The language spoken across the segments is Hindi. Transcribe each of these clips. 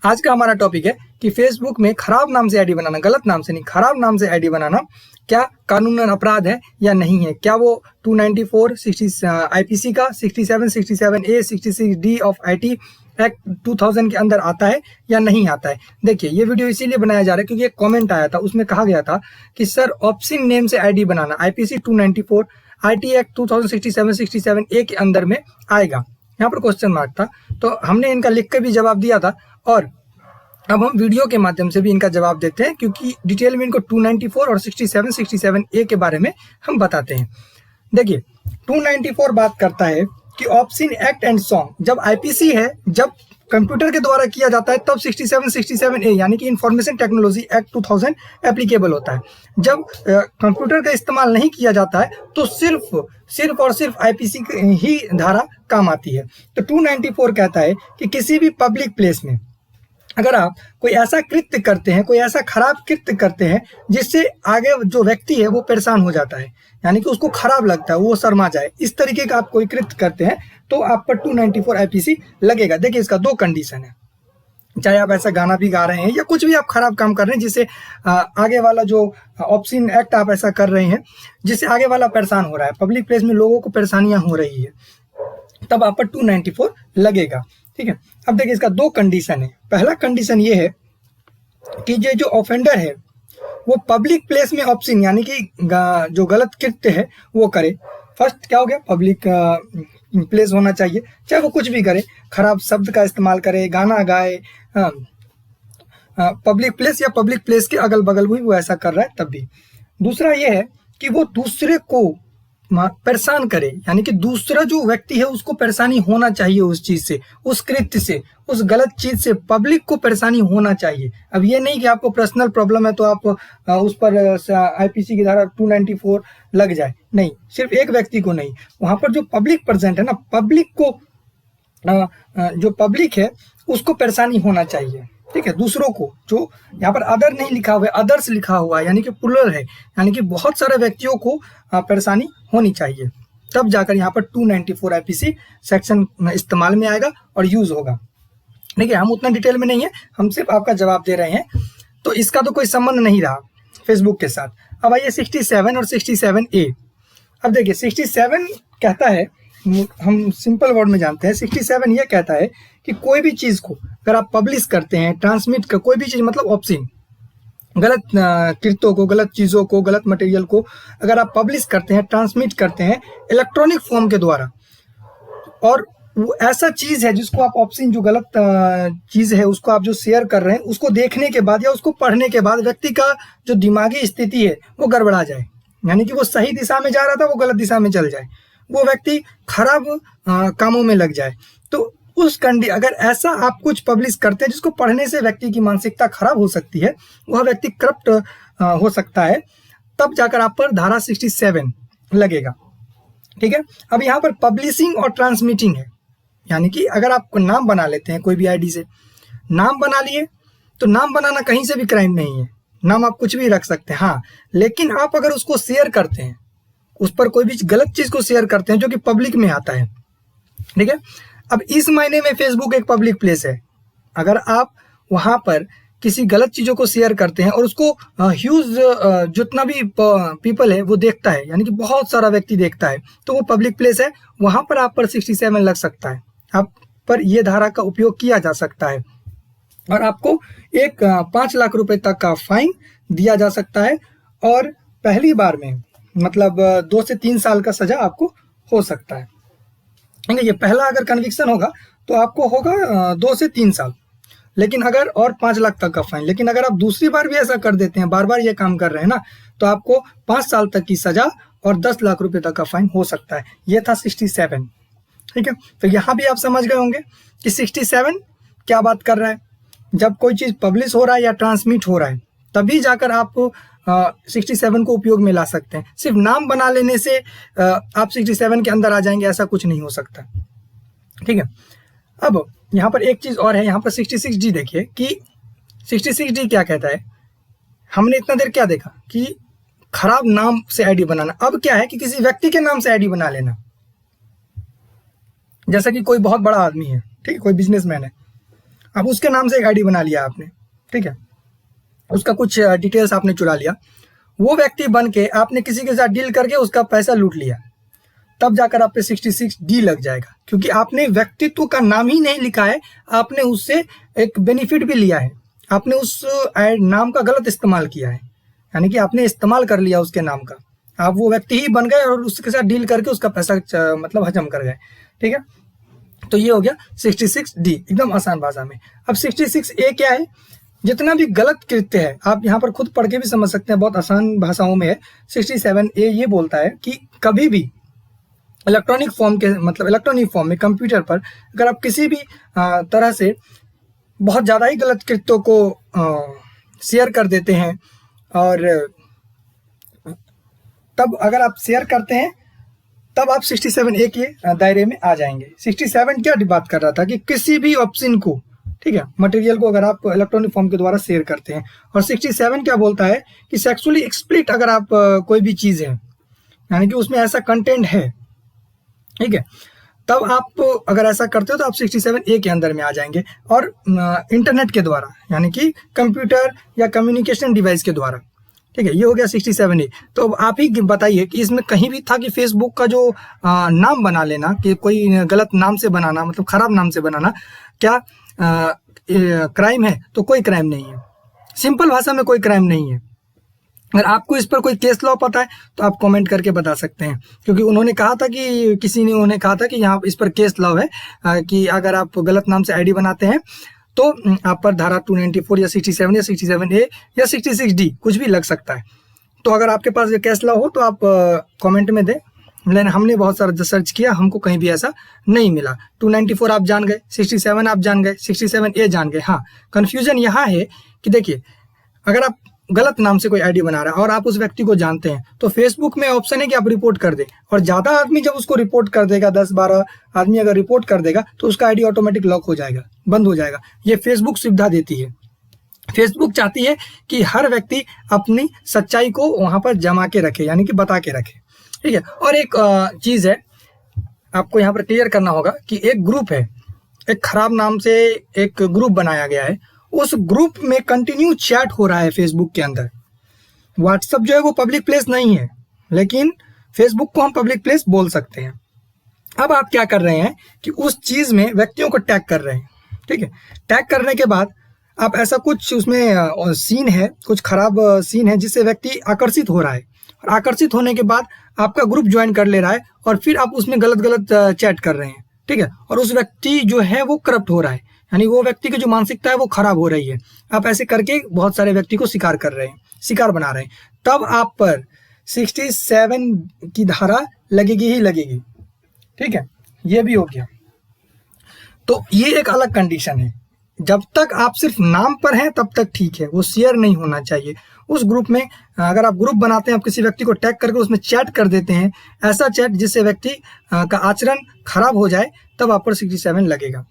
आज का हमारा टॉपिक है कि फेसबुक में खराब नाम से आईडी बनाना, गलत नाम से नहीं, खराब नाम से आईडी बनाना क्या कानूनन अपराध है या नहीं है। क्या वो 294 आईपीसी का 67 66 ऑफ आईटी एक्ट 2000 के अंदर आता है या नहीं आता है। देखिए, ये वीडियो इसीलिए बनाया जा रहा है क्योंकि एक कमेंट आया था, उसमें कहा गया था कि सर ऑप्शन नेम से ID banana IPC 294 IT act 2067 ए के अंदर में आएगा। यहाँ पर क्वेश्चन मार्क था, तो हमने इनका लिख के भी जवाब दिया था और अब हम वीडियो के माध्यम से भी इनका जवाब देते हैं क्योंकि डिटेल में इनको 294 और 67 ए के बारे में हम बताते हैं। देखिए, 294 बात करता है कि ऑप्शन एक्ट एंड सॉन्ग, जब आईपीसी है, जब कंप्यूटर के द्वारा किया जाता है तब 67 ए यानी कि इंफॉर्मेशन टेक्नोलॉजी एक्ट 2000 एप्लीकेबल होता है। जब कंप्यूटर का इस्तेमाल नहीं किया जाता है तो सिर्फ और सिर्फ आईपीसी ही धारा काम आती है। तो 294 कहता है कि किसी भी पब्लिक प्लेस में अगर आप कोई ऐसा कृत्य करते हैं, कोई ऐसा खराब कृत्य करते हैं जिससे आगे जो व्यक्ति है वो परेशान हो जाता है, यानी कि उसको खराब लगता है, वो शर्मा जाए, इस तरीके का आप कोई कृत्य करते हैं तो आप पर 294 आईपीसी लगेगा। देखिए, इसका दो कंडीशन है, चाहे आप ऐसा गाना भी गा रहे हैं या कुछ भी आप खराब काम कर रहे हैं जिससे आगे वाला जो ऑप्शन एक्ट आप ऐसा कर रहे हैं जिससे आगे वाला परेशान हो रहा है, पब्लिक प्लेस में लोगों को परेशानियां हो रही है, तब आप पर 294 लगेगा। ठीक है, अब देखिए इसका दो कंडीशन है। पहला कंडीशन ये है कि ये जो ऑफेंडर है वो पब्लिक प्लेस में ऑप्शन यानी कि जो गलत कृत्य है वो करे। फर्स्ट क्या हो गया, पब्लिक प्लेस होना चाहिए, चाहे वो कुछ भी करे, खराब शब्द का इस्तेमाल करे, गाना गाए, पब्लिक प्लेस या पब्लिक प्लेस के अगल बगल भी वो ऐसा कर रहा है तब भी। दूसरा ये है कि वो दूसरे को परेशान करे, यानी कि दूसरा जो व्यक्ति है उसको परेशानी होना चाहिए उस चीज से, उस कृत्य से, उस गलत चीज से पब्लिक को परेशानी होना चाहिए। अब ये नहीं कि आपको पर्सनल प्रॉब्लम है तो आप उस पर आईपीसी की धारा 294 लग जाए, नहीं, सिर्फ एक व्यक्ति को नहीं, वहां पर जो पब्लिक प्रेजेंट है ना, पब्लिक को जो पब्लिक है उसको परेशानी होना चाहिए। ठीक है, दूसरों को, जो यहाँ पर अदर नहीं लिखा हुआ है, अदर्स लिखा हुआ है, यानी कि प्लुरल है, यानी कि बहुत सारे व्यक्तियों को परेशानी होनी चाहिए, तब जाकर यहाँ पर 294 आईपीसी सेक्शन इस्तेमाल में आएगा और यूज होगा। देखिए, हम उतना डिटेल में नहीं है, हम सिर्फ आपका जवाब दे रहे हैं, तो इसका तो कोई संबंध नहीं रहा फेसबुक के साथ। अब आइए 67 और 67 ए। अब देखिए 67 कहता है, हम सिंपल वर्ड में जानते हैं, 67 ये कहता है कि कोई भी चीज को अगर आप पब्लिश करते हैं, ट्रांसमिट कर, कोई भी चीज मतलब ऑप्शन, गलत कृत्यों को, गलत चीजों को, गलत मटेरियल को अगर आप पब्लिश करते हैं, ट्रांसमिट करते हैं इलेक्ट्रॉनिक फॉर्म के द्वारा, और वो ऐसा चीज है जिसको आप ऑप्शन, जो गलत चीज है उसको आप जो शेयर कर रहे हैं, उसको देखने के बाद या उसको पढ़ने के बाद व्यक्ति का जो दिमागी स्थिति है वो गड़बड़ा जाए, यानी कि वो सही दिशा में जा रहा था वो गलत दिशा में चल जाए, वो व्यक्ति खराब कामों में लग जाए, तो उस अगर ऐसा आप कुछ पब्लिश करते हैं जिसको पढ़ने से व्यक्ति की मानसिकता खराब हो सकती है, वह व्यक्ति करप्ट हो सकता है, तब जाकर आप पर धारा 67 लगेगा। ठीक है, अब यहाँ पर पब्लिशिंग और ट्रांसमिटिंग है, यानी कि अगर आप नाम बना लेते हैं कोई भी आईडी से, नाम बना लिए तो नाम बनाना कहीं से भी क्राइम नहीं है, नाम आप कुछ भी रख सकते हैं, हाँ, लेकिन आप अगर उसको शेयर करते हैं, उस पर कोई भी गलत चीज को शेयर करते हैं जो कि पब्लिक में आता है। ठीक है, अब इस मायने में फेसबुक एक पब्लिक प्लेस है, अगर आप वहां पर किसी गलत चीजों को शेयर करते हैं और उसको ह्यूज जितना भी पीपल है वो देखता है, यानी कि बहुत सारा व्यक्ति देखता है, तो वो पब्लिक प्लेस है, वहां पर आप पर 67 लग सकता है, आप पर यह धारा का उपयोग किया जा सकता है और आपको 5 लाख रुपए तक का फाइन दिया जा सकता है, और पहली बार में मतलब 2 से 3 साल का सजा आपको हो सकता है। ये पहला अगर कन्विक्शन होगा तो आपको होगा 2 से 3 साल, लेकिन अगर, और 5 लाख तक का फाइन, लेकिन अगर आप दूसरी बार भी ऐसा कर देते हैं, बार बार ये काम कर रहे हैं ना, तो आपको 5 साल तक की सजा और 10 लाख रुपए तक का फाइन हो सकता है। ये था 67। ठीक है, तो यहाँ भी आप समझ गए होंगे कि 67 क्या बात कर रहा है, जब कोई चीज पब्लिश हो रहा है या ट्रांसमिट हो रहा है तभी जाकर आप 67 को उपयोग में ला सकते हैं। सिर्फ नाम बना लेने से आप 67 के अंदर आ जाएंगे, ऐसा कुछ नहीं हो सकता। ठीक है, अब यहाँ पर एक चीज और है, यहाँ पर 66D देखिए कि 66D क्या कहता है। हमने इतना देर क्या देखा कि खराब नाम से आईडी बनाना, अब क्या है कि किसी व्यक्ति के नाम से आईडी बना लेना, जैसा कि कोई बहुत बड़ा आदमी है, ठीक है, कोई बिजनेसमैन है, अब उसके नाम से एक आईडी बना लिया आपने, ठीक है, उसका कुछ डिटेल्स आपने चुरा लिया, वो व्यक्ति बन के आपने किसी के साथ डील करके उसका पैसा लूट लिया, तब जाकर आप पे 66D लग जाएगा, क्योंकि आपने व्यक्तित्व का नाम ही नहीं लिखा है, आपने उससे एक बेनिफिट भी लिया है, आपने उस नाम का गलत इस्तेमाल किया है, यानी कि आपने इस्तेमाल कर लिया उसके नाम का, आप वो व्यक्ति ही बन गए और उसके साथ डील करके उसका पैसा मतलब हजम कर गए, ठीक है। तो ये हो गया 66D, एकदम आसान भाषा में। अब 66A क्या है? जितना भी गलत कृत्य है, आप यहाँ पर खुद पढ़ के भी समझ सकते हैं, बहुत आसान भाषाओं में है। 67A ये बोलता है कि कभी भी इलेक्ट्रॉनिक फॉर्म के, मतलब इलेक्ट्रॉनिक फॉर्म में कंप्यूटर पर अगर आप किसी भी तरह से बहुत ज़्यादा ही गलत कृत्यों को शेयर कर देते हैं, और तब अगर आप शेयर करते हैं तब आप 67A के दायरे में आ जाएंगे। 67 क्या बात कर रहा था कि किसी भी ऑप्शन को, ठीक है, मटेरियल को अगर आप इलेक्ट्रॉनिक फॉर्म के द्वारा शेयर करते हैं। और 67 क्या बोलता है कि सेक्सुअली एक्सप्लिट अगर आप कोई भी चीज़ है, यानी कि उसमें ऐसा कंटेंट है, ठीक है, तब आप अगर ऐसा करते हो तो आप 67A के अंदर में आ जाएंगे। और इंटरनेट के द्वारा, यानी कि कंप्यूटर या कम्युनिकेशन डिवाइस के द्वारा, ठीक है, ये हो गया 67A। तो अब आप ही बताइए कि इसमें कहीं भी था कि फेसबुक का जो नाम बना लेना, कि कोई गलत नाम से बनाना, मतलब खराब नाम से बनाना, क्या क्राइम है? तो कोई क्राइम नहीं है, सिंपल भाषा में कोई क्राइम नहीं है। अगर आपको इस पर कोई केस लॉ पता है तो आप कमेंट करके बता सकते हैं, क्योंकि उन्होंने कहा था कि किसी ने उन्हें कहा था कि यहाँ इस पर केस लॉ है कि अगर आप गलत नाम से आईडी बनाते हैं तो आप पर धारा 294 या 67 या 67A या 66D कुछ भी लग सकता है। तो अगर आपके पास ये केस लॉ हो तो आप कमेंट में दें, लेकिन हमने बहुत सारा सर्च किया, हमको कहीं भी ऐसा नहीं मिला। 294 आप जान गए, 67 आप जान गए, 67A जान गए। हाँ, कन्फ्यूजन यहाँ है कि देखिए, अगर आप गलत नाम से कोई आईडी बना रहा है और आप उस व्यक्ति को जानते हैं तो फेसबुक में ऑप्शन है कि आप रिपोर्ट कर दें, और ज़्यादा आदमी जब उसको रिपोर्ट कर देगा, 10-12 आदमी अगर रिपोर्ट कर देगा तो उसका आईडी ऑटोमेटिक लॉक हो जाएगा, बंद हो जाएगा। ये फेसबुक सुविधा देती है। फेसबुक चाहती है कि हर व्यक्ति अपनी सच्चाई को वहाँ पर जमा के रखे, यानी कि बता के रखे, ठीक है। और एक चीज़ है आपको यहाँ पर क्लियर करना होगा कि एक ग्रुप है, एक खराब नाम से एक ग्रुप बनाया गया है, उस ग्रुप में कंटिन्यू चैट हो रहा है फेसबुक के अंदर। व्हाट्सएप जो है वो पब्लिक प्लेस नहीं है, लेकिन फेसबुक को हम पब्लिक प्लेस बोल सकते हैं। अब आप क्या कर रहे हैं कि उस चीज़ में व्यक्तियों को टैग कर रहे हैं, ठीक है। टैग करने के बाद आप ऐसा कुछ उसमें सीन है, कुछ खराब सीन है जिससे व्यक्ति आकर्षित हो रहा है, और आकर्षित होने के बाद आपका ग्रुप ज्वाइन कर ले रहा है और फिर आप उसमें गलत गलत चैट कर रहे हैं, ठीक है। और उस व्यक्ति जो है वो करप्ट हो रहा है, यानी वो व्यक्ति की जो मानसिकता है वो खराब हो रही है। आप ऐसे करके बहुत सारे व्यक्ति को शिकार कर रहे हैं, शिकार बना रहे हैं, तब आप पर 67 की धारा लगेगी ही लगेगी, ठीक है। ये भी हो गया। तो ये एक अलग कंडीशन है, जब तक आप सिर्फ नाम पर हैं तब तक ठीक है, वो शेयर नहीं होना चाहिए उस ग्रुप में। अगर आप ग्रुप बनाते हैं, आप किसी व्यक्ति को टैग करके उसमें चैट कर देते हैं, ऐसा चैट जिससे व्यक्ति का आचरण खराब हो जाए, तब आप पर 67 लगेगा,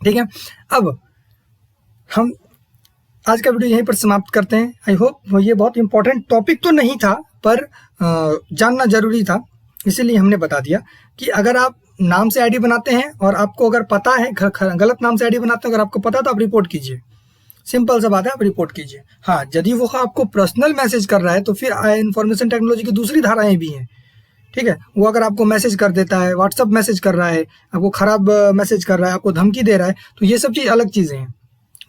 ठीक है। अब हम आज का वीडियो यहीं पर समाप्त करते हैं। आई होप ये बहुत इंपॉर्टेंट टॉपिक तो नहीं था, पर जानना जरूरी था, इसीलिए हमने बता दिया कि अगर आप नाम से आईडी बनाते हैं और आपको अगर पता है गलत नाम से आईडी बनाते हैं, अगर आपको पता है तो आप रिपोर्ट कीजिए, सिंपल सा बात है, आप रिपोर्ट कीजिए। हाँ, यदि वो आपको पर्सनल मैसेज कर रहा है तो फिर इंफॉर्मेशन टेक्नोलॉजी की दूसरी धाराएं भी हैं, ठीक है। वो अगर आपको मैसेज कर देता है, व्हाट्सअप मैसेज कर रहा है, आपको खराब मैसेज कर रहा है, आपको धमकी दे रहा है, तो ये सब चीज़ अलग चीज़ें हैं,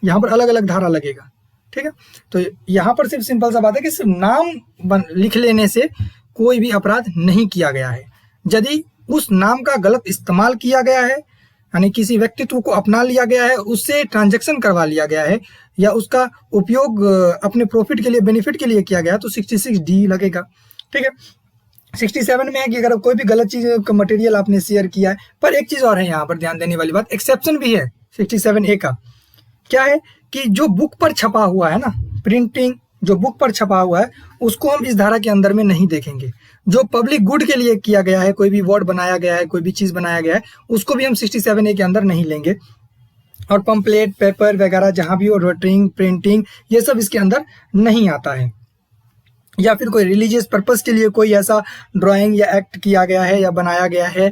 यहाँ पर अलग अलग धारा लगेगा, ठीक है। तो यहाँ पर सिर्फ सिंपल सा बात है कि सिर्फ नाम लिख लेने से कोई भी अपराध नहीं किया गया है। यदि उस नाम का गलत इस्तेमाल किया गया है, यानी किसी व्यक्तित्व को अपना लिया गया है, उससे ट्रांजैक्शन करवा लिया गया है, या उसका उपयोग अपने प्रॉफिट के लिए, बेनिफिट के लिए किया गया, तो 66D लगेगा, ठीक है। 67 में है कि अगर कोई भी गलत चीज़ का मटेरियल आपने शेयर किया है। पर एक चीज़ और है यहाँ पर ध्यान देने वाली बात, एक्सेप्शन भी है 67A का। क्या है कि जो बुक पर छपा हुआ है ना, प्रिंटिंग जो बुक पर छपा हुआ है, उसको हम इस धारा के अंदर में नहीं देखेंगे। जो पब्लिक गुड के लिए किया गया है, कोई भी वर्ड बनाया गया है, कोई भी चीज़ बनाया गया है, उसको भी हम 67A के अंदर नहीं लेंगे। और पम्पलेट, पेपर वगैरह जहाँ भी हो, रोटरिंग, प्रिंटिंग, ये सब इसके अंदर नहीं आता है। या फिर कोई रिलीजियस पर्पस के लिए कोई ऐसा ड्राइंग या एक्ट किया गया है या बनाया गया है,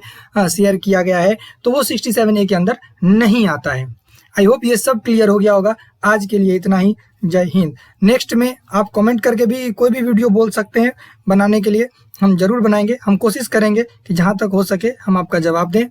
शेयर किया गया है, तो वो 67A के अंदर नहीं आता है। आई होप ये सब क्लियर हो गया होगा। आज के लिए इतना ही। जय हिंद। नेक्स्ट में आप कमेंट करके भी कोई भी वीडियो बोल सकते हैं बनाने के लिए, हम जरूर बनाएंगे। हम कोशिश करेंगे कि जहां तक हो सके हम आपका जवाब दें।